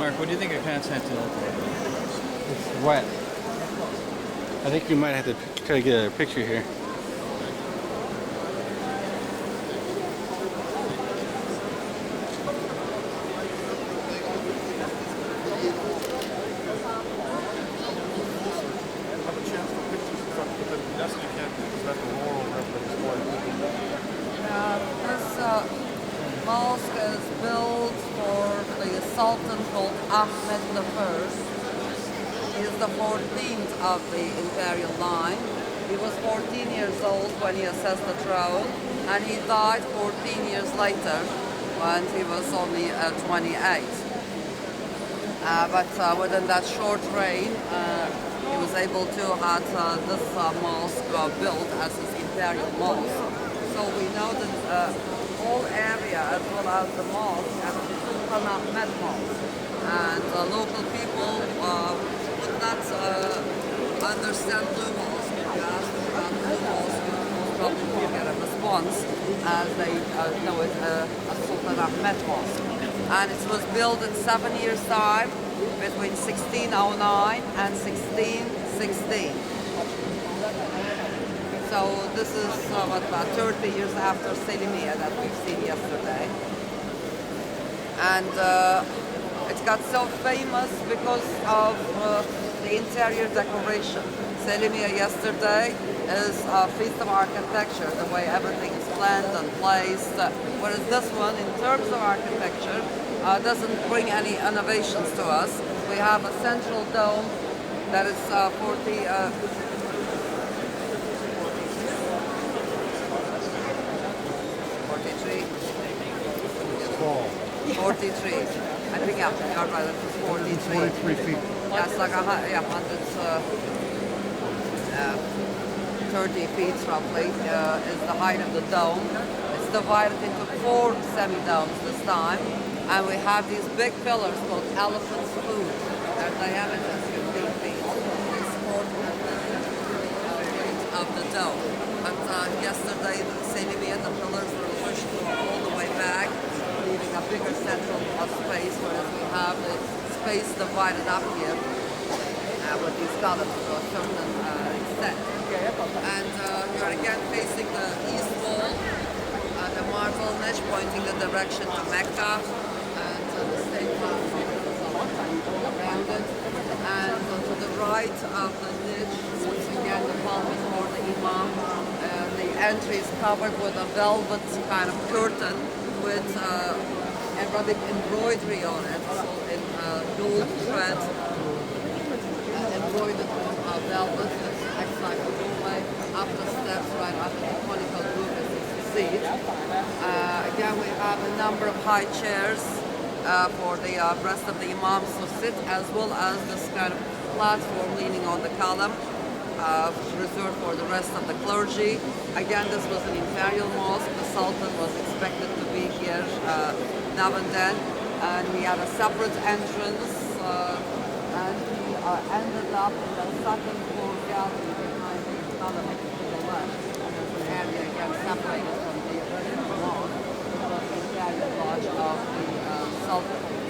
Mark, what do you think of Constantinople? It's wet. I think you might have to try to get a picture here. This mosque is built for the Sultan called Ahmed I. He is the 14th of the imperial line. He was 14 years old when he assessed the throne, and he died 14 years later when he was only 28. But within that short reign, he was able to have this mosque built as his imperial mosque. So we know that whole area as well as the mosque as the Sultan Ahmed Mosque. And local people would not understand Blue Mosque. If you ask them about Blue Mosque, you most probably will get a response as they know it as Sultan Ahmed Mosque. And it was built in 7 years' time between 1609 and 1616. So this is about 30 years after Selimiye that we've seen yesterday. And it got so famous because of the interior decoration. Selimiye yesterday is a feast of architecture, the way everything is planned and placed. Whereas this one, in terms of architecture, doesn't bring any innovations to us. We have a central dome that is 43. I think yeah, you're right. It's 43. 43 feet. Yeah, it's like 130 feet roughly is the height of the dome. It's divided into 4 semi-domes this time, and we have these big pillars called elephant's foot. Their diameter is 15 feet. They support the weight of the dome. But yesterday, Selimiye, the pillars were pushed all the way back, leaving a bigger central space, whereas we have the space divided up here with these columns to a certain extent. And you're again facing the east wall, the marble niche pointing the direction to Mecca, and the state around it. And to the right of the niche, once again the pulpit for the imam. The entry is covered with a velvet kind of curtain with Arabic embroidery on it, so in gold thread, embroidered with velvet. It acts like a doorway up the steps, right up the conical roof as you see it. Again, we have a number of high chairs for the rest of the imams to sit, as well as this kind of platform leaning on the column. Reserved for the rest of the clergy. Again, this was an imperial mosque. The Sultan was expected to be here now and then, and he had a separate entrance, and he ended up in the second floor gallery behind the column to the left. And there's an area again separated from the original mosque, which was the imperial lodge of the Sultan.